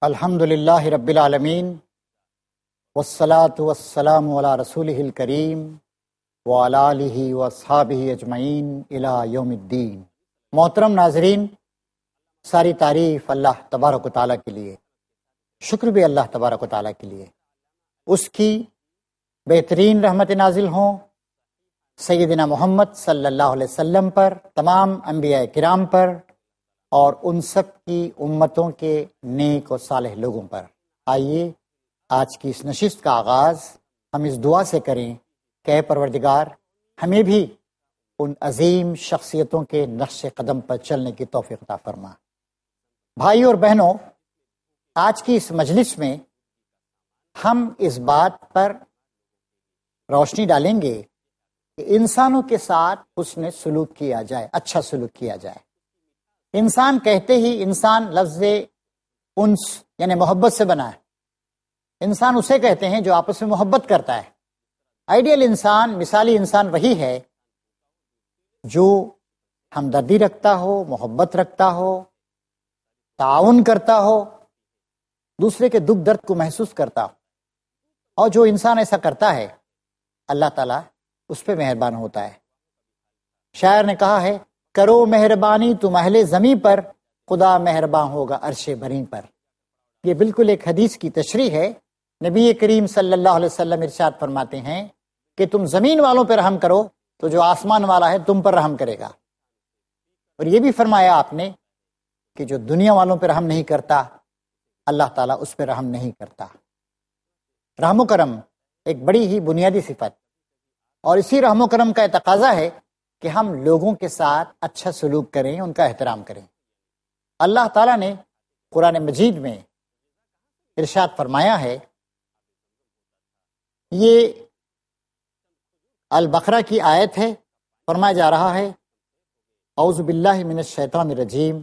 الحمد للہ رب العالمین والصلاة والسلام علی رسولہ الکریم وعلی آلہ واصحابہ اجمعین الی یوم الدین۔ محترم ناظرین، ساری تعریف اللہ تبارک و تعالیٰ کے لیے، شکر بھی اللہ تبارک و تعالیٰ کے لیے، اس کی بہترین رحمت نازل ہوں سیدنا محمد صلی اللہ علیہ وسلم پر، تمام انبیاء کرام پر اور ان سب کی امتوں کے نیک و صالح لوگوں پر۔ آئیے آج کی اس نشست کا آغاز ہم اس دعا سے کریں کہ اے پروردگار، ہمیں بھی ان عظیم شخصیتوں کے نقش قدم پر چلنے کی توفیق عطا فرما۔ بھائی اور بہنوں، آج کی اس مجلس میں ہم اس بات پر روشنی ڈالیں گے کہ انسانوں کے ساتھ حسن سلوک کیا جائے، اچھا سلوک کیا جائے۔ انسان کہتے ہی انسان لفظ انس یعنی محبت سے بنا ہے۔ انسان اسے کہتے ہیں جو آپس میں محبت کرتا ہے۔ آئیڈیل انسان، مثالی انسان وہی ہے جو ہمدردی رکھتا ہو، محبت رکھتا ہو، تعاون کرتا ہو، دوسرے کے دکھ درد کو محسوس کرتا ہو۔ اور جو انسان ایسا کرتا ہے اللہ تعالیٰ اس پہ مہربان ہوتا ہے۔ شاعر نے کہا ہے، کرو مہربانی تم اہل زمیں پر، خدا مہربان ہوگا عرش بری پر۔ یہ بالکل ایک حدیث کی تشریح ہے۔ نبی کریم صلی اللہ علیہ وسلم ارشاد فرماتے ہیں کہ تم زمین والوں پر رحم کرو تو جو آسمان والا ہے تم پر رحم کرے گا۔ اور یہ بھی فرمایا آپ نے کہ جو دنیا والوں پر رحم نہیں کرتا اللہ تعالیٰ اس پہ رحم نہیں کرتا۔ رحم و کرم ایک بڑی ہی بنیادی صفت، اور اسی رحم و کرم کا تقاضا ہے کہ ہم لوگوں کے ساتھ اچھا سلوک کریں، ان کا احترام کریں۔ اللہ تعالیٰ نے قرآن مجید میں ارشاد فرمایا ہے، یہ البقرہ کی آیت ہے، فرمایا جا رہا ہے، اعوذ باللہ من الشیطان الرجیم،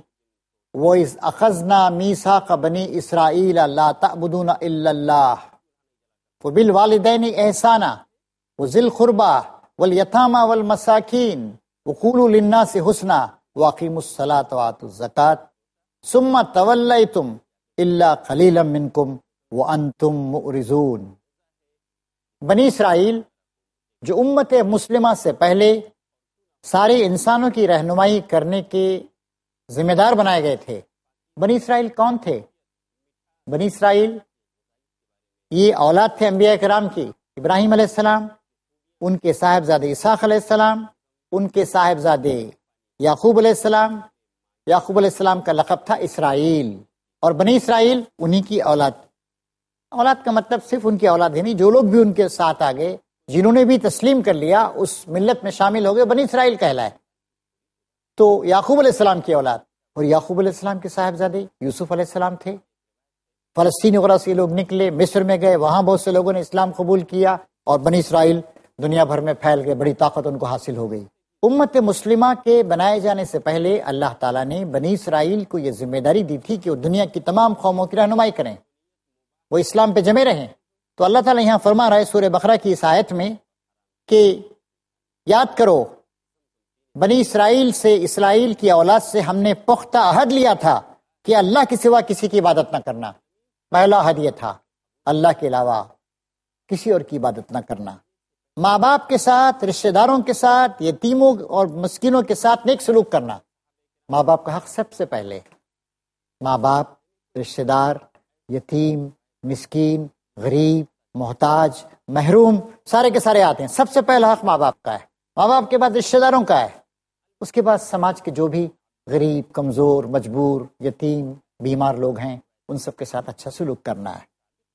وَإِذْ أَخَذْنَا مِيثَاقَ بَنِي إِسْرَائِيلَ لَا تَعْبُدُونَ إِلَّا اللَّهَ وَبِالْوَالِدَيْنِ إِحْسَانًا وَذِي الْقُرْبَى وَالْيَتَامَى وَالْمَسَاكِينِ وَقُولُوا لِلنَّاسِ حُسْنًا وَأَقِيمُوا الصَّلَاةَ وَآتُوا الزَّكَاةَ ثُمَّ تَوَلَّيْتُمْ إِلَّا قَلِيلًا مِّنكُمْ وَأَنْتُمْ مُعْرِضُونَ۔ بنی اسرائیل جو امت مسلمہ سے پہلے سارے انسانوں کی رہنمائی کرنے کے ذمہ دار بنائے گئے تھے۔ بنی اسرائیل کون تھے؟ بنی اسرائیل یہ اولاد تھے انبیاء کرام کی، ابراہیم علیہ السلام، ان کے صاحبزادے اسحاق علیہ السلام، ان کے صاحبزادے یعقوب علیہ السلام۔ یعقوب علیہ السلام کا لقب تھا اسرائیل، اور بنی اسرائیل انہی کی اولاد۔ اولاد کا مطلب صرف ان کی اولاد ہی نہیں، جو لوگ بھی ان کے ساتھ آگے، جنہوں نے بھی تسلیم کر لیا، اس ملت میں شامل ہو گئے، بنی اسرائیل کہلائے۔ تو یعقوب علیہ السلام کی اولاد، اور یعقوب علیہ السلام کے صاحبزادے یوسف علیہ السلام تھے۔ فلسطین وغیرہ سے لوگ نکلے، مصر میں گئے، وہاں بہت سے لوگوں نے اسلام قبول کیا، اور بنی اسرائیل دنیا بھر میں پھیل گئے، بڑی طاقت ان کو حاصل ہو گئی۔ امت مسلمہ کے بنائے جانے سے پہلے اللہ تعالیٰ نے بنی اسرائیل کو یہ ذمہ داری دی تھی کہ وہ دنیا کی تمام قوموں کی رہنمائی کریں، وہ اسلام پہ جمے رہیں۔ تو اللہ تعالیٰ یہاں فرما رہا ہے سورہ بقرہ کی اس آیت میں کہ یاد کرو، بنی اسرائیل سے، اسرائیل کی اولاد سے ہم نے پختہ عہد لیا تھا کہ اللہ کے سوا کسی کی عبادت نہ کرنا۔ پہلا عہد یہ تھا، اللہ کے علاوہ کسی اور کی عبادت نہ کرنا۔ ماں باپ کے ساتھ، رشتہ داروں کے ساتھ، یتیموں اور مسکینوں کے ساتھ نیک سلوک کرنا۔ ماں باپ کا حق سب سے پہلے۔ ماں باپ، رشتہ دار، یتیم، مسکین، غریب، محتاج، محروم، سارے کے سارے آتے ہیں۔ سب سے پہلا حق ماں باپ کا ہے، ماں باپ کے بعد رشتہ داروں کا ہے، اس کے بعد سماج کے جو بھی غریب، کمزور، مجبور، یتیم، بیمار لوگ ہیں، ان سب کے ساتھ اچھا سلوک کرنا ہے۔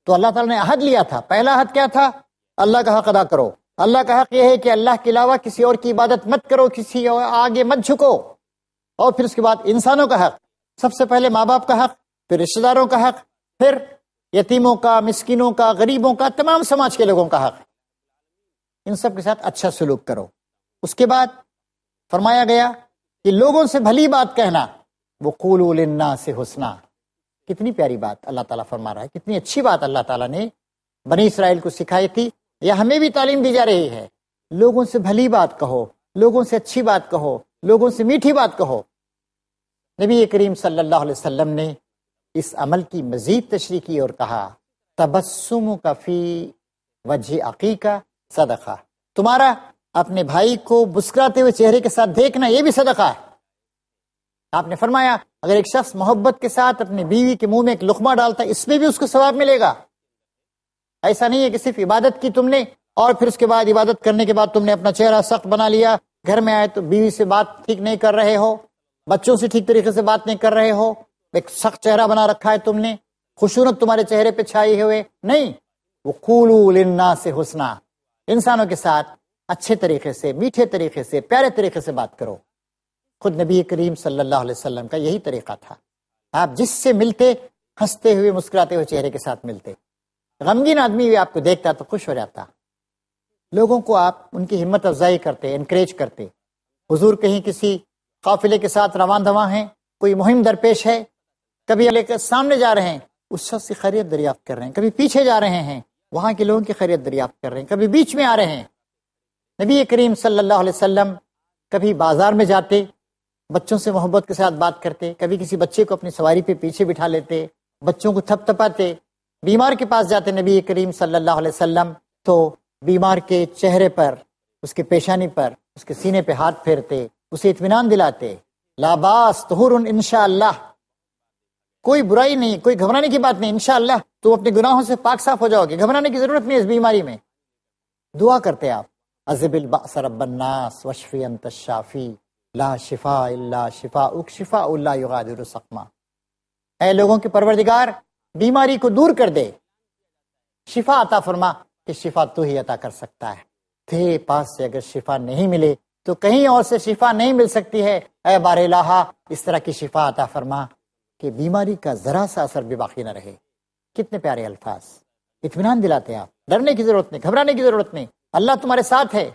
تو اللہ تعالیٰ نے عہد لیا تھا۔ پہلا عہد کیا تھا؟ اللہ کا حق ادا کرو۔ اللہ کا حق یہ ہے کہ اللہ کے علاوہ کسی اور کی عبادت مت کرو، کسی اور آگے مت جھکو۔ اور پھر اس کے بعد انسانوں کا حق، سب سے پہلے ماں باپ کا حق، پھر رشتہ داروں کا حق، پھر یتیموں کا، مسکینوں کا، غریبوں کا، تمام سماج کے لوگوں کا حق۔ ان سب کے ساتھ اچھا سلوک کرو۔ اس کے بعد فرمایا گیا کہ لوگوں سے بھلی بات کہنا، وَقُولُوا لِلنَّاسِ حُسْنًا۔ کتنی پیاری بات اللہ تعالیٰ فرما رہا ہے، کتنی اچھی بات اللہ تعالیٰ نے بنی اسرائیل کو سکھائی تھی، یا ہمیں بھی تعلیم دی جا رہی ہے۔ لوگوں سے بھلی بات کہو، لوگوں سے اچھی بات کہو، لوگوں سے میٹھی بات کہو۔ نبی کریم صلی اللہ علیہ وسلم نے اس عمل کی مزید تشریح کی اور کہا تبسمک فی وجہ عقیقہ صدقہ، تمہارا اپنے بھائی کو مسکراتے ہوئے چہرے کے ساتھ دیکھنا یہ بھی صدقہ ہے۔ آپ نے فرمایا اگر ایک شخص محبت کے ساتھ اپنی بیوی کے منہ میں ایک لقمہ ڈالتا ہے اس میں بھی اس کو ثواب ملے گا۔ ایسا نہیں ہے کہ صرف عبادت کی تم نے اور پھر اس کے بعد عبادت کرنے کے بعد تم نے اپنا چہرہ سخت بنا لیا، گھر میں آئے تو بیوی سے بات ٹھیک نہیں کر رہے ہو، بچوں سے ٹھیک طریقے سے بات نہیں کر رہے ہو، ایک سخت چہرہ بنا رکھا ہے تم نے، خشونت تمہارے چہرے پہ چھائی ہوئے، نہیں، وقولوا للناس حسنا، انسانوں کے ساتھ اچھے طریقے سے، میٹھے طریقے سے، پیارے طریقے سے بات کرو۔ خود نبی کریم صلی اللہ علیہ وسلم کا یہی طریقہ تھا، آپ جس سے ملتے ہنستے ہوئے مسکراتے ہوئے چہرے کے ساتھ ملتے، غمگین آدمی بھی آپ کو دیکھتا تو خوش ہو جاتا، لوگوں کو آپ ان کی ہمت افزائی کرتے، انکریج کرتے۔ حضور کہیں کسی قافلے کے ساتھ رواں دواں ہیں، کوئی مہم درپیش ہے، کبھی لے کر سامنے جا رہے ہیں اس شخص کی خیریت دریافت کر رہے ہیں، کبھی پیچھے جا رہے ہیں وہاں کے لوگوں کی خیریت دریافت کر رہے ہیں، کبھی بیچ میں آ رہے ہیں۔ نبی کریم صلی اللہ علیہ وسلم کبھی بازار میں جاتے، بچوں سے محبت کے ساتھ بات کرتے، کبھی کسی بچے کو اپنی سواری پہ پیچھے بٹھا لیتے، بچوں کو تھپ تھپاتے، بیمار کے پاس جاتے نبی کریم صلی اللہ علیہ وسلم تو بیمار کے چہرے پر، اس کے پیشانی پر، اس کے سینے پہ ہاتھ پھیرتے، اسے اطمینان دلاتے، لا باس طہور انشاءاللہ، کوئی برائی نہیں، کوئی گھبرانے کی بات نہیں، انشاءاللہ تم اپنے گناہوں سے پاک صاف ہو جاؤ گے، گھبرانے کی ضرورت نہیں اس بیماری میں۔ دعا کرتے آپ عذب البأس رب الناس واشفی انت الشافی لا شفاء الا شفاءک شفاء لا یغادر سقما، اے لوگوں کے پروردگار بیماری کو دور کر دے، شفا عطا فرما کہ شفا تو ہی عطا کر سکتا ہے، تیرے پاس سے اگر شفا نہیں ملے تو کہیں اور سے شفا نہیں مل سکتی ہے، اے بار الہ اس طرح کی شفا عطا فرما کہ بیماری کا ذرا سا اثر بھی باقی نہ رہے۔ کتنے پیارے الفاظ، اطمینان دلاتے ہیں آپ، ڈرنے کی ضرورت نہیں، گھبرانے کی ضرورت نہیں، اللہ تمہارے ساتھ ہے،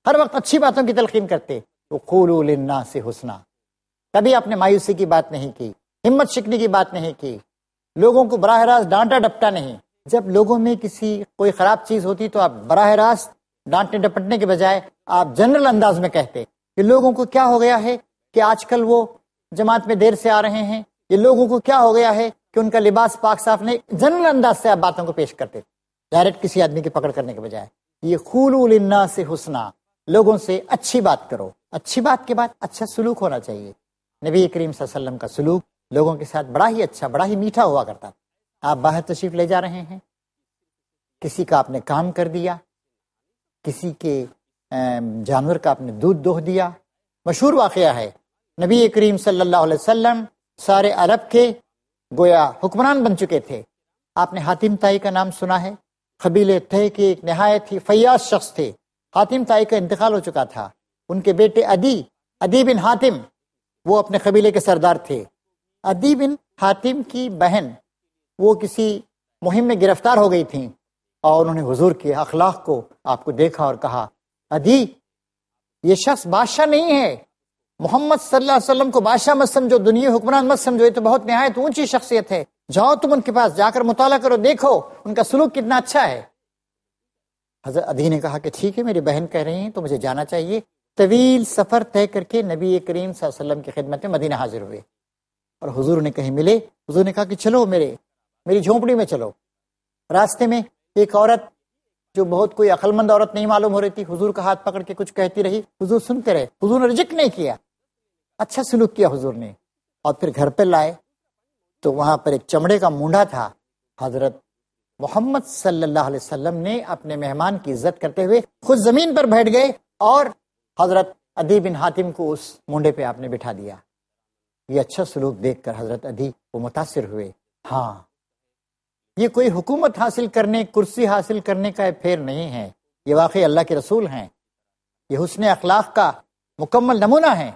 ہر وقت اچھی باتوں کی تلقین کرتے۔ وقولوا للناس حسنا، کبھی آپ نے مایوسی کی بات نہیں کی، ہمت شکنی کی بات نہیں کی، لوگوں کو براہ راست ڈانٹا ڈپٹا نہیں۔ جب لوگوں میں کسی کوئی خراب چیز ہوتی تو آپ براہ راست ڈانٹنے ڈپٹنے کے بجائے آپ جنرل انداز میں کہتے کہ لوگوں کو کیا ہو گیا ہے کہ آج کل وہ جماعت میں دیر سے آ رہے ہیں، یہ لوگوں کو کیا ہو گیا ہے کہ ان کا لباس پاک صاف نہیں، جنرل انداز سے آپ باتوں کو پیش کرتے، ڈائریکٹ کسی آدمی کی پکڑ کرنے کے بجائے۔ یہ قولوا للناس حسنا، لوگوں سے اچھی بات کرو، اچھی بات کے بعد اچھا سلوک ہونا چاہیے۔ نبی کریم صلی اللہ علیہ وسلم کا سلوک لوگوں کے ساتھ بڑا ہی اچھا، بڑا ہی میٹھا ہوا کرتا۔ آپ باہر تشریف لے جا رہے ہیں، کسی کا آپ نے کام کر دیا، کسی کے جانور کا آپ نے دودھ دوہ دیا، مشہور واقعہ ہے، نبی کریم صلی اللہ علیہ وسلم سارے عرب کے گویا حکمران بن چکے تھے۔ آپ نے حاتم طائی کا نام سنا ہے، قبیلے طے کے ایک نہایت ہی فیاض شخص تھے۔ حاتم طائی کا انتقال ہو چکا تھا، ان کے بیٹے عدی بن حاتم وہ اپنے قبیلے کے سردار تھے۔ عدی بن حاتم کی بہن وہ کسی مہم میں گرفتار ہو گئی تھیں اور انہوں نے حضور کے اخلاق کو آپ کو دیکھا اور کہا عدی یہ شخص بادشاہ نہیں ہے، محمد صلی اللہ علیہ وسلم کو بادشاہ مت سمجھو، دنیا حکمران مت سمجھو، یہ تو بہت نہایت اونچی شخصیت ہے، جاؤ تم ان کے پاس جا کر مطالعہ کرو، دیکھو ان کا سلوک کتنا اچھا ہے۔ حضرت عدی نے کہا کہ ٹھیک ہے، میری بہن کہہ رہی ہیں تو مجھے جانا چاہیے۔ طویل سفر طے کر کے نبی کریم صلی اللہ علیہ وسلم کی خدمت میں مدینہ حاضر ہوئے اور حضور نے کہیں ملے، حضور نے کہا کہ چلو میری جھونپڑی میں چلو۔ راستے میں ایک عورت جو بہت کوئی عقل مند عورت نہیں معلوم ہو رہی تھی، حضور کا ہاتھ پکڑ کے کچھ کہتی رہی، حضور سنتے رہے، حضور نے ریجیکٹ نہیں کیا، اچھا سلوک کیا حضور نے، اور پھر گھر پہ لائے تو وہاں پر ایک چمڑے کا مونڈا تھا۔ حضرت محمد صلی اللہ علیہ وسلم نے اپنے مہمان کی عزت کرتے ہوئے خود زمین پر بیٹھ گئے اور حضرت عدی بن حاتم کو اس مونڈے پہ آپ نے بٹھا دیا۔ یہ اچھا سلوک دیکھ کر حضرت عدی وہ متاثر ہوئے، ہاں یہ کوئی حکومت حاصل کرنے، کرسی حاصل کرنے کا پھیر نہیں ہے، یہ واقعی اللہ کے رسول ہیں، یہ حسن اخلاق کا مکمل نمونہ ہے۔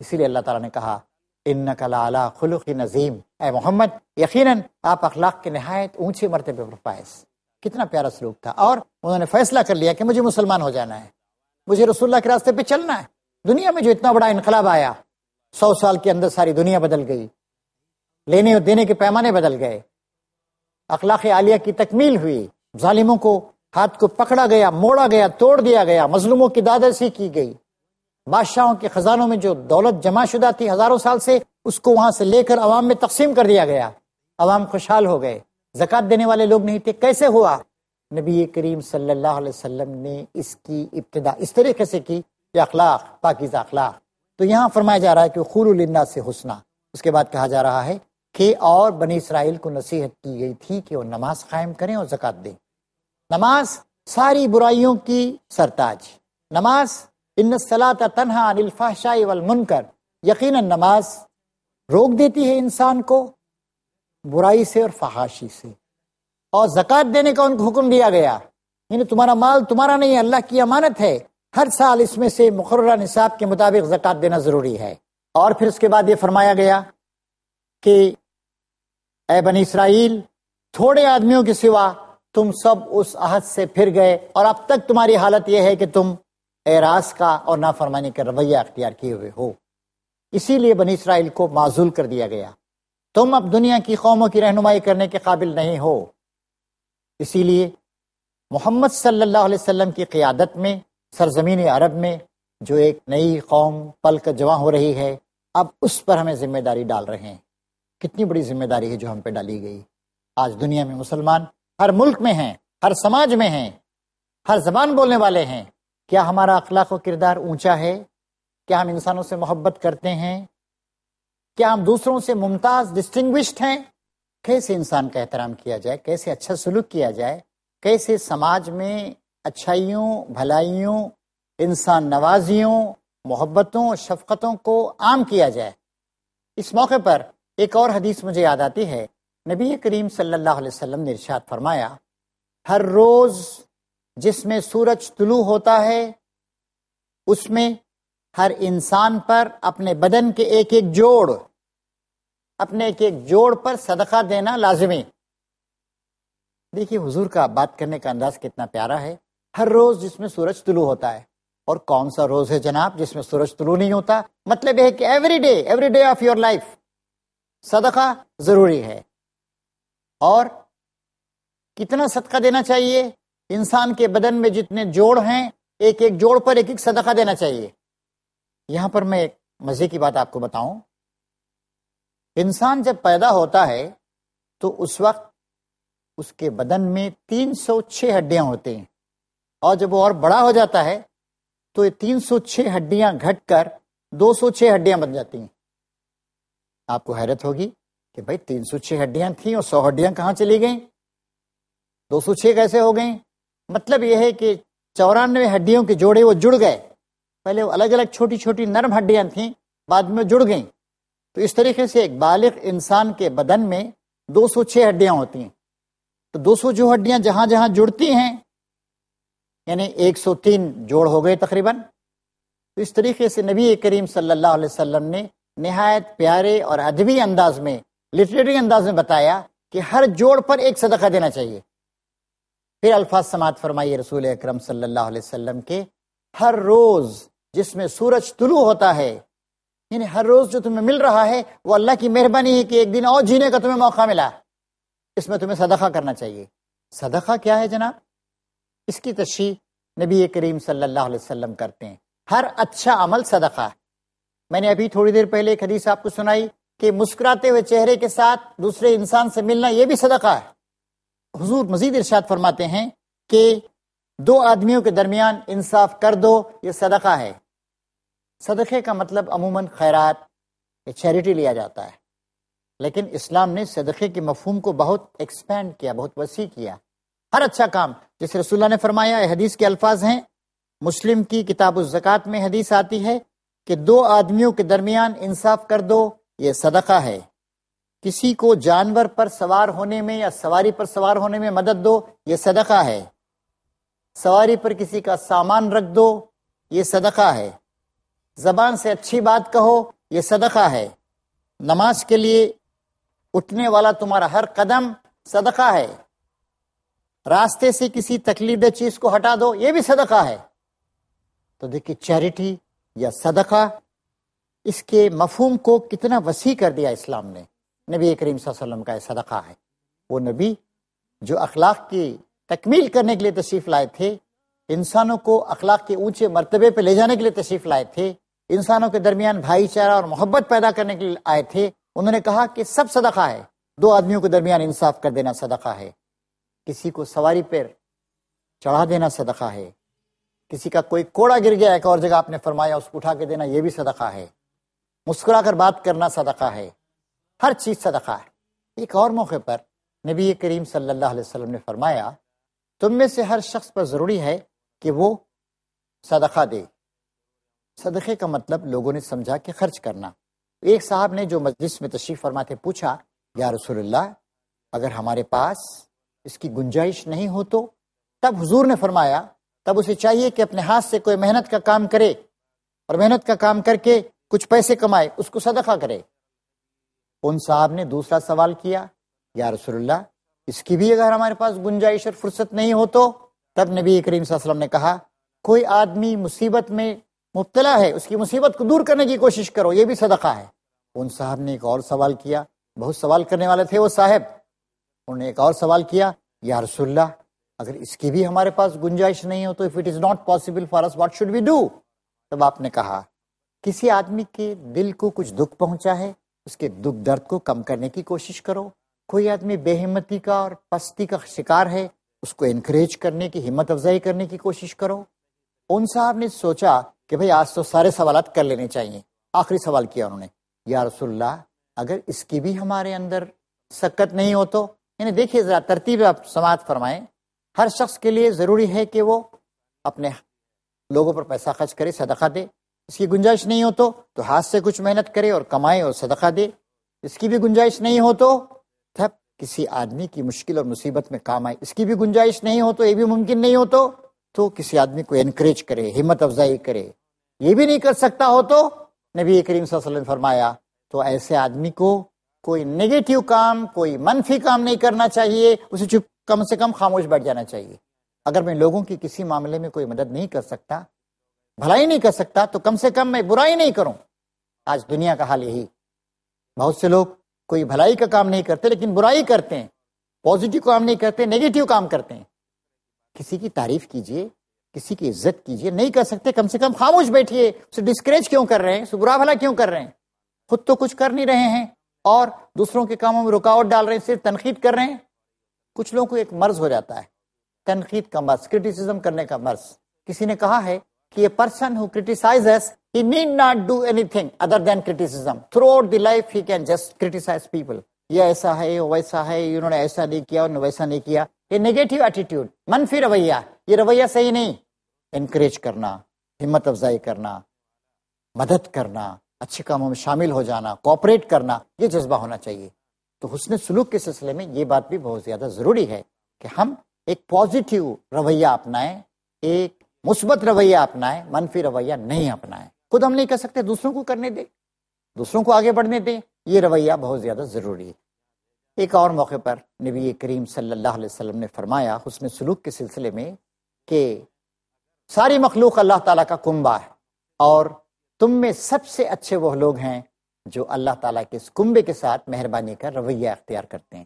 اسی لیے اللہ تعالیٰ نے کہا انک لعلی خلق عظیم، اے محمد یقیناً آپ اخلاق کے نہایت اونچے مرتبے پر فائز۔ کتنا پیارا سلوک تھا، اور انہوں نے فیصلہ کر لیا کہ مجھے مسلمان ہو جانا ہے، مجھے رسول اللہ کے راستے پہ چلنا ہے۔ دنیا میں جو اتنا بڑا انقلاب آیا، 100 سال کے اندر ساری دنیا بدل گئی، لینے اور دینے کے پیمانے بدل گئے، اخلاق عالیہ کی تکمیل ہوئی، ظالموں کو ہاتھ کو پکڑا گیا، موڑا گیا، توڑ دیا گیا، مظلوموں کی دادرسی کی گئی، بادشاہوں کے خزانوں میں جو دولت جمع شدہ تھی ہزاروں سال سے، اس کو وہاں سے لے کر عوام میں تقسیم کر دیا گیا، عوام خوشحال ہو گئے، زکوٰۃ دینے والے لوگ نہیں تھے، کیسے ہوا؟ نبی کریم صلی اللہ علیہ وسلم نے اس کی ابتدا اس طریقے سے کی کہ اخلاق، پاکیزہ اخلاق. تو یہاں فرمایا جا رہا ہے کہ قولوا للناس حسنا. اس کے بعد کہا جا رہا ہے کہ اور بنی اسرائیل کو نصیحت کی گئی تھی کہ وہ نماز قائم کریں اور زکوٰۃ دیں. نماز ساری برائیوں کی سرتاج. نماز ان الصلاۃ تنہی عن الفحشاء والمنکر، یقیناً نماز روک دیتی ہے انسان کو برائی سے اور فحاشی سے. اور زکوٰۃ دینے کا ان کو حکم دیا گیا، یعنی تمہارا مال تمہارا نہیں ہے، اللہ کی امانت ہے، ہر سال اس میں سے مقررہ نصاب کے مطابق زکوٰۃ دینا ضروری ہے. اور پھر اس کے بعد یہ فرمایا گیا کہ اے بنی اسرائیل، تھوڑے آدمیوں کے سوا تم سب اس عہد سے پھر گئے اور اب تک تمہاری حالت یہ ہے کہ تم اعراض کا اور نافرمانی کا رویہ اختیار کیے ہوئے ہو. اسی لیے بنی اسرائیل کو معزول کر دیا گیا. تم اب دنیا کی قوموں کی رہنمائی کرنے کے قابل نہیں ہو. اسی لیے محمد صلی اللہ علیہ وسلم کی قیادت میں سرزمین عرب میں جو ایک نئی قوم پل کر جواں ہو رہی ہے، اب اس پر ہمیں ذمہ داری ڈال رہے ہیں. کتنی بڑی ذمہ داری ہے جو ہم پہ ڈالی گئی. آج دنیا میں مسلمان ہر ملک میں ہیں، ہر سماج میں ہیں، ہر زبان بولنے والے ہیں. کیا ہمارا اخلاق و کردار اونچا ہے؟ کیا ہم انسانوں سے محبت کرتے ہیں؟ کیا ہم دوسروں سے ممتاز ڈسٹنگوشڈ ہیں؟ کیسے انسان کا احترام کیا جائے، کیسے اچھا سلوک کیا جائے، کیسے سماج میں اچھائیوں، بھلائیوں، انسان نوازیوں، محبتوں، شفقتوں کو عام کیا جائے. اس موقع پر ایک اور حدیث مجھے یاد آتی ہے. نبی کریم صلی اللہ علیہ وسلم نے ارشاد فرمایا، ہر روز جس میں سورج طلوع ہوتا ہے اس میں ہر انسان پر اپنے بدن کے ایک ایک جوڑ پر صدقہ دینا لازمی. دیکھیے حضور کا بات کرنے کا انداز کتنا پیارا ہے. ہر روز جس میں سورج طلوع ہوتا ہے. اور کون سا روز ہے جناب جس میں سورج طلوع نہیں ہوتا؟ مطلب یہ ہے کہ every day of your life صدقہ ضروری ہے. اور کتنا صدقہ دینا چاہیے؟ انسان کے بدن میں جتنے جوڑ ہیں ایک ایک جوڑ پر ایک ایک صدقہ دینا چاہیے. یہاں پر میں ایک مزے کی بات آپ کو بتاؤں. انسان جب پیدا ہوتا ہے تو اس وقت اس کے بدن میں 306 ہڈیاں ہوتے ہیں، اور جب وہ اور بڑا ہو جاتا ہے تو یہ 306 ہڈیاں گھٹ کر 206 ہڈیاں بن جاتی ہیں. آپ کو حیرت ہوگی کہ بھائی 306 ہڈیاں تھیں اور 100 ہڈیاں کہاں چلی گئیں؟ 206 کیسے ہو گئیں؟ مطلب یہ ہے کہ 94 ہڈیوں کے جوڑے وہ جڑ گئے. پہلے وہ الگ الگ چھوٹی چھوٹی نرم ہڈیاں تھیں، بعد میں جڑ گئیں. تو اس طریقے سے ایک بالغ انسان کے بدن میں 206 ہڈیاں ہوتی ہیں. تو 200 جو ہڈیاں جہاں جہاں جڑتی ہیں یعنی 103 جوڑ ہو گئے تقریباً. تو اس طریقے سے نبی کریم صلی اللہ علیہ وسلم نے نہایت پیارے اور ادبی انداز میں، لٹریری انداز میں بتایا کہ ہر جوڑ پر ایک صدقہ دینا چاہیے. پھر الفاظ سماعت فرمائیے رسول اکرم صلی اللہ علیہ وسلم کے، ہر روز جس میں سورج طلوع ہوتا ہے، یعنی ہر روز جو تمہیں مل رہا ہے وہ اللہ کی مہربانی ہے کہ ایک دن اور جینے کا تمہیں موقع ملا، اس میں تمہیں صدقہ کرنا چاہیے. صدقہ کیا ہے جناب؟ اس کی تشریح نبی کریم صلی اللہ علیہ وسلم کرتے ہیں. ہر اچھا عمل صدقہ ہے. میں نے ابھی تھوڑی دیر پہلے ایک حدیث آپ کو سنائی کہ مسکراتے ہوئے چہرے کے ساتھ دوسرے انسان سے ملنا یہ بھی صدقہ ہے. حضور مزید ارشاد فرماتے ہیں کہ 2 آدمیوں کے درمیان انصاف کر دو، یہ صدقہ ہے. صدقے کا مطلب عموماً خیرات یا چیریٹی لیا جاتا ہے، لیکن اسلام نے صدقے کے مفہوم کو بہت ایکسپینڈ کیا، بہت وسیع کیا. ہر اچھا کام، جیسے رسول اللہ نے فرمایا، حدیث کے الفاظ ہیں، مسلم کی کتاب الزکوٰۃ میں حدیث آتی ہے کہ 2 آدمیوں کے درمیان انصاف کر دو، یہ صدقہ ہے. کسی کو جانور پر سوار ہونے میں یا سواری پر سوار ہونے میں مدد دو، یہ صدقہ ہے. سواری پر کسی کا سامان رکھ دو، یہ صدقہ ہے. زبان سے اچھی بات کہو، یہ صدقہ ہے. نماز کے لیے اٹھنے والا تمہارا ہر قدم صدقہ ہے. راستے سے کسی تکلیف دہ چیز کو ہٹا دو، یہ بھی صدقہ ہے. تو دیکھیے چیریٹی یا صدقہ، اس کے مفہوم کو کتنا وسیع کر دیا اسلام نے. نبی کریم صلی اللہ علیہ وسلم کا یہ صدقہ ہے. وہ نبی جو اخلاق کی تکمیل کرنے کے لیے تشریف لائے تھے، انسانوں کو اخلاق کے اونچے مرتبے پہ لے جانے کے لیے تشریف لائے تھے، انسانوں کے درمیان بھائی چارہ اور محبت پیدا کرنے کے لیے آئے تھے. انہوں نے کہا کہ سب صدقہ ہے، دو آدمیوں کے درمیان انصاف کر دینا صدقہ ہے، کسی کو سواری پر چڑھا دینا صدقہ ہے، کسی کا کوئی کوڑا گر گیا ایک اور جگہ آپ نے فرمایا اس کو اٹھا کے دینا، یہ بھی صدقہ ہے، مسکرا کر بات کرنا صدقہ ہے، ہر چیز صدقہ ہے۔ ایک اور موقع پر نبی کریم صلی اللہ علیہ وسلم نے فرمایا تم میں سے ہر شخص پر ضروری ہے کہ وہ صدقہ دے۔ صدقے کا مطلب لوگوں نے سمجھا کہ خرچ کرنا۔ ایک صاحب نے جو مجلس میں تشریف فرما تھے پوچھا یا رسول اللہ اگر ہمارے پاس اس کی گنجائش نہیں ہو تو؟ تب حضور نے فرمایا تب اسے چاہیے کہ اپنے ہاتھ سے کوئی محنت کا کام کرے اور محنت کا کام کر کے کچھ پیسے کمائے، اس کو صدقہ کرے۔ ان صاحب نے دوسرا سوال کیا یا رسول اللہ اس کی بھی اگر ہمارے پاس گنجائش اور فرصت نہیں ہو تو؟ تب نبی کریم صلی اللہ علیہ وسلم نے کہا کوئی آدمی مصیبت میں مبتلا ہے، اس کی مصیبت کو دور کرنے کی کوشش کرو، یہ بھی صدقہ ہے۔ ان صاحب نے ایک اور سوال کیا، بہت سوال کرنے والے تھے وہ صاحب، انہوں نے ایک اور سوال کیا یا رسول اللہ اگر اس کی بھی ہمارے پاس گنجائش نہیں ہو تو if it is not possible for us what should we do؟ تب آپ نے کہا کسی آدمی کے دل کو کچھ دکھ پہنچا ہے، اس کے دکھ درد کو کم کرنے کی کوشش کرو۔ کوئی آدمی بے ہمتی کا اور پستی کا شکار ہے، اس کو انکریج کرنے کی، ہمت افزائی کرنے کی کوشش کرو۔ ان صاحب نے سوچا کہ بھئی آج تو سارے سوالات کر لینے چاہیے، آخری سوال کیا انہوں نے یا رسول اللہ اگر اس کی بھی ہمارے اندر سکت نہیں ہو تو؟ یعنی دیکھیے ذرا ترتیب آپ سماعت فرمائیں، ہر شخص کے لیے ضروری ہے کہ وہ اپنے لوگوں پر پیسہ خرچ کرے، صدقہ دے۔ اس کی گنجائش نہیں ہو تو ہاتھ سے کچھ محنت کرے اور کمائے اور صدقہ دے۔ اس کی بھی گنجائش نہیں ہو تو تب کسی آدمی کی مشکل اور مصیبت میں کام آئے۔ اس کی بھی گنجائش نہیں ہو تو، یہ بھی ممکن نہیں ہو تو کسی آدمی کو انکریج کرے، ہمت افزائی کرے۔ یہ بھی نہیں کر سکتا ہو تو نبی کریم صلی اللہ علیہ وسلم نے فرمایا تو ایسے آدمی کو کوئی نیگیٹو کام، کوئی منفی کام نہیں کرنا چاہیے، اسے چپ کم سے کم خاموش بیٹھ جانا چاہیے۔ اگر میں لوگوں کی کسی معاملے میں کوئی مدد نہیں کر سکتا، بھلائی نہیں کر سکتا، تو کم سے کم میں برائی نہیں کروں۔ آج دنیا کا حال یہی، بہت سے لوگ کوئی بھلائی کا کام نہیں کرتے لیکن برائی کرتے ہیں، پازیٹیو کام نہیں کرتے، نیگیٹو کام کرتے ہیں۔ کسی کی تعریف کیجئے، کسی کی عزت کیجئے، نہیں کر سکتے کم سے کم خاموش بیٹھیے۔ اسے ڈسکریج کیوں کر رہے ہیں، اسے برا بھلا کیوں کر رہے ہیں؟ خود تو کچھ کر نہیں رہے ہیں اور دوسروں کے کاموں میں رکاوٹ ڈال رہے ہیں، صرف تنقید کر رہے ہیں۔ کچھ لوگوں کو ایک مرض ہو جاتا ہے، تنقید کا مرض، کرٹیسزم کرنے کا مرض۔ کسی نے کہا ہے کہ a person who criticizes he need not do anything other than criticism. Throughout the life he can just criticize people. یہ ایسا ہے، ویسا ہے، انہوں نے ایسا نہیں کیا، انہوں نے ویسا نہیں کیا۔ یہ نیگیٹو ایٹیٹیوڈ، منفی رویہ، یہ رویہ صحیح نہیں۔ انکریج کرنا، ہمت افزائی کرنا، مدد کرنا، اچھے کاموں میں شامل ہو جانا، کوآپریٹ کرنا، یہ جذبہ ہونا چاہیے۔ تو حسن سلوک کے سلسلے میں یہ بات بھی بہت زیادہ ضروری ہے کہ ہم ایک پازیٹیو رویہ اپنائیں، ایک مثبت رویہ اپنائیں، منفی رویہ نہیں اپنائیں۔ خود ہم نہیں کر سکتے، دوسروں کو کرنے دیں، دوسروں کو آگے بڑھنے دیں، یہ رویہ بہت زیادہ ضروری ہے۔ ایک اور موقع پر نبی کریم صلی اللہ علیہ وسلم نے فرمایا حسن سلوک کے سلسلے میں کہ ساری مخلوق اللہ تعالیٰ کا کنبہ ہے اور تم میں سب سے اچھے وہ لوگ ہیں جو اللہ تعالیٰ کے اس کنبے کے ساتھ مہربانی کا رویہ اختیار کرتے ہیں۔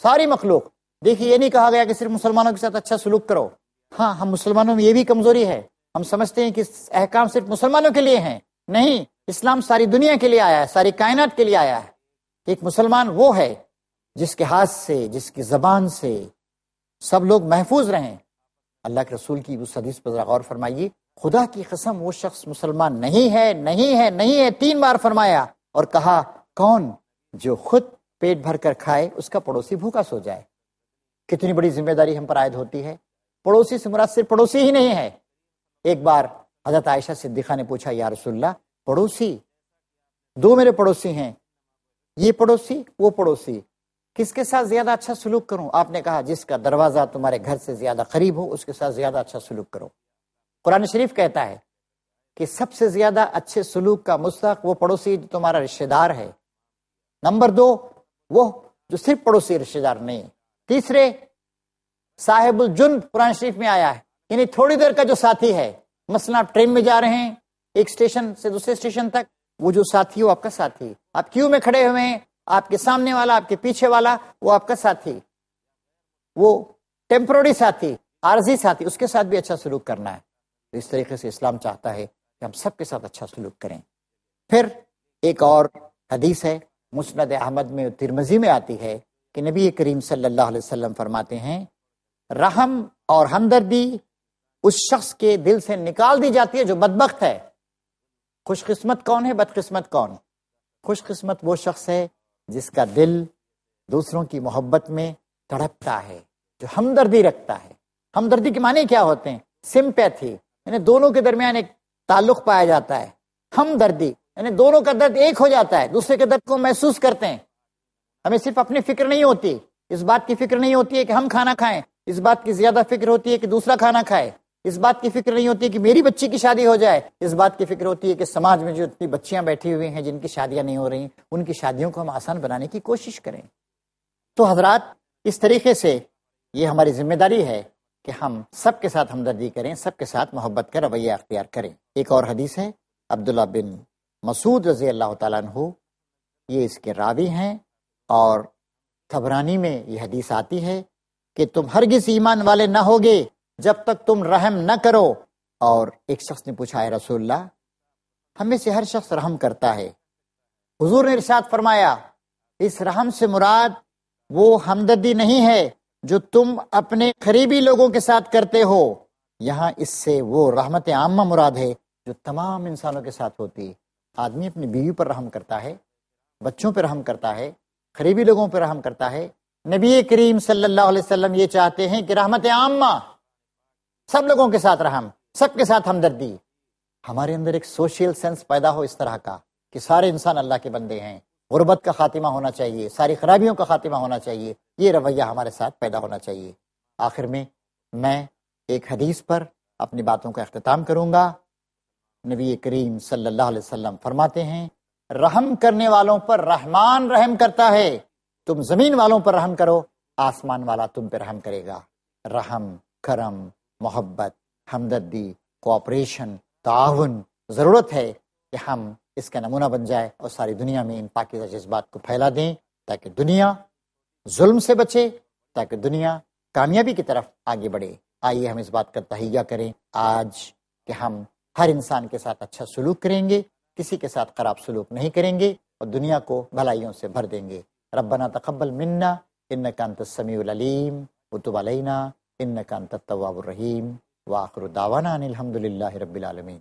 ساری مخلوق، دیکھیے یہ نہیں کہا گیا کہ صرف مسلمانوں کے ساتھ اچھا سلوک کرو۔ ہاں، ہم مسلمانوں میں یہ بھی کمزوری ہے، ہم سمجھتے ہیں کہ احکام صرف مسلمانوں کے لیے ہیں۔ نہیں، اسلام ساری دنیا کے لیے آیا ہے، ساری کائنات کے لیے آیا ہے۔ ایک مسلمان وہ ہے جس کے ہاتھ سے، جس کی زبان سے سب لوگ محفوظ رہیں۔ اللہ کے رسول کی اس حدیث پر غور فرمائیے، خدا کی قسم وہ شخص مسلمان نہیں ہے، نہیں ہے، نہیں ہے، 3 بار فرمایا اور کہا کون؟ جو خود پیٹ بھر کر کھائے، اس کا پڑوسی بھوکا سو جائے۔ کتنی بڑی ذمہ داری ہم پر عائد ہوتی ہے۔ پڑوسی سے مراد صرف پڑوسی ہی نہیں ہے۔ ایک بار حضرت عائشہ صدیقہ نے پوچھا یا رسول اللہ پڑوسی، 2 میرے پڑوسی ہیں، یہ پڑوسی وہ پڑوسی، کس کے ساتھ زیادہ اچھا سلوک کروں؟ آپ نے کہا جس کا دروازہ تمہارے گھر سے زیادہ قریب ہو اس کے ساتھ زیادہ اچھا سلوک کرو۔ قرآن شریف کہتا ہے کہ سب سے زیادہ اچھے سلوک کا مستحق وہ پڑوسی جو تمہارا رشتہ دار ہے۔ نمبر 2 وہ جو صرف پڑوسی رشتہ دار نہیں۔ تیسرے صاحب الجنب قرآن شریف میں آیا ہے، یعنی تھوڑی دیر کا جو ساتھی ہے۔ مثلا آپ ٹرین میں جا رہے ہیں ایک اسٹیشن سے دوسرے اسٹیشن تک، وہ جو ساتھی وہ آپ کا ساتھی، آپ کیو میں کھڑے ہوئے ہیں، آپ کے سامنے والا، آپ کے پیچھے والا، وہ آپ کا ساتھی، وہ ٹیمپرری ساتھی، عارضی ساتھی، اس کے ساتھ بھی اچھا سلوک کرنا ہے۔ تو اس طریقے سے اسلام چاہتا ہے کہ ہم سب کے ساتھ اچھا سلوک کریں۔ پھر ایک اور حدیث ہے مسند احمد میں ترمذی میں آتی ہے کہ نبی کریم صلی اللہ علیہ وسلم فرماتے ہیں رحم اور ہمدردی اس شخص کے دل سے نکال دی جاتی ہے جو بدبخت ہے۔ خوش قسمت کون ہے، بد قسمت کون؟ خوش قسمت وہ شخص ہے جس کا دل دوسروں کی محبت میں تڑپتا ہے، جو ہمدردی رکھتا ہے۔ ہمدردی کے معنی کیا ہوتے ہیں؟ سمپیتھی، یعنی دونوں کے درمیان ایک تعلق پایا جاتا ہے۔ ہمدردی یعنی دونوں کا درد ایک ہو جاتا ہے، دوسرے کے درد کو محسوس کرتے ہیں۔ ہمیں صرف اپنی فکر نہیں ہوتی، اس بات کی فکر نہیں ہوتی ہے کہ ہم کھانا کھائیں، اس بات کی زیادہ فکر ہوتی ہے کہ دوسرا کھانا کھائے، اس بات کی فکر نہیں ہوتی ہے کہ میری بچی کی شادی ہو جائے، اس بات کی فکر ہوتی ہے کہ سماج میں جو اتنی بچیاں بیٹھی ہوئی ہیں جن کی شادیاں نہیں ہو رہی، ان کی شادیوں کو ہم آسان بنانے کی کوشش کریں۔ تو حضرات، اس طریقے سے یہ ہماری ذمہ داری ہے کہ ہم سب کے ساتھ ہمدردی کریں، سب کے ساتھ محبت کا رویہ اختیار کریں۔ ایک اور حدیث ہے عبداللہ بن مسعود رضی اللہ تعالیٰ عنہ، یہ اس کے راوی ہیں، اور طبرانی میں یہ حدیث آتی ہے کہ تم ہرگز ایمان والے نہ ہوگے جب تک تم رحم نہ کرو۔ اور ایک شخص نے پوچھا ہے رسول اللہ، ہم میں سے ہر شخص رحم کرتا ہے۔ حضور نے ارشاد فرمایا اس رحم سے مراد وہ ہمدردی نہیں ہے جو تم اپنے قریبی لوگوں کے ساتھ کرتے ہو، یہاں اس سے وہ رحمت عامہ مراد ہے جو تمام انسانوں کے ساتھ ہوتی ہے۔ آدمی اپنی بیوی پر رحم کرتا ہے، بچوں پہ رحم کرتا ہے، قریبی لوگوں پہ رحم کرتا ہے۔ نبی کریم صلی اللہ علیہ وسلم یہ چاہتے ہیں کہ رحمت عامہ، سب لوگوں کے ساتھ رحم، سب کے ساتھ ہمدردی، ہمارے اندر ایک سوشل سینس پیدا ہو اس طرح کا کہ سارے انسان اللہ کے بندے ہیں، غربت کا خاتمہ ہونا چاہیے، ساری خرابیوں کا خاتمہ ہونا چاہیے، یہ رویہ ہمارے ساتھ پیدا ہونا چاہیے۔ آخر میں ایک حدیث پر اپنی باتوں کا اختتام کروں گا۔ نبی کریم صلی اللہ علیہ وسلم فرماتے ہیں رحم کرنے والوں پر رحمان رحم کرتا ہے، تم زمین والوں پر رحم کرو، آسمان والا تم پہ رحم کرے گا۔ رحم، کرم، محبت، ہمدردی، کوآپریشن، تعاون، ضرورت ہے کہ ہم اس کا نمونہ بن جائے اور ساری دنیا میں ان پاکیزہ جذبات کو پھیلا دیں، تاکہ دنیا ظلم سے بچے، تاکہ دنیا کامیابی کی طرف آگے بڑھے۔ آئیے ہم اس بات کا تہیہ کریں آج کہ ہم ہر انسان کے ساتھ اچھا سلوک کریں گے، کسی کے ساتھ خراب سلوک نہیں کریں گے، اور دنیا کو بھلائیوں سے بھر دیں گے۔ ربنا تقبل منا انک انت السمیع العلیم وتب علینا انک انت التواب الرحیم، وآخر دعوانا ان الحمد للہ رب العالمین۔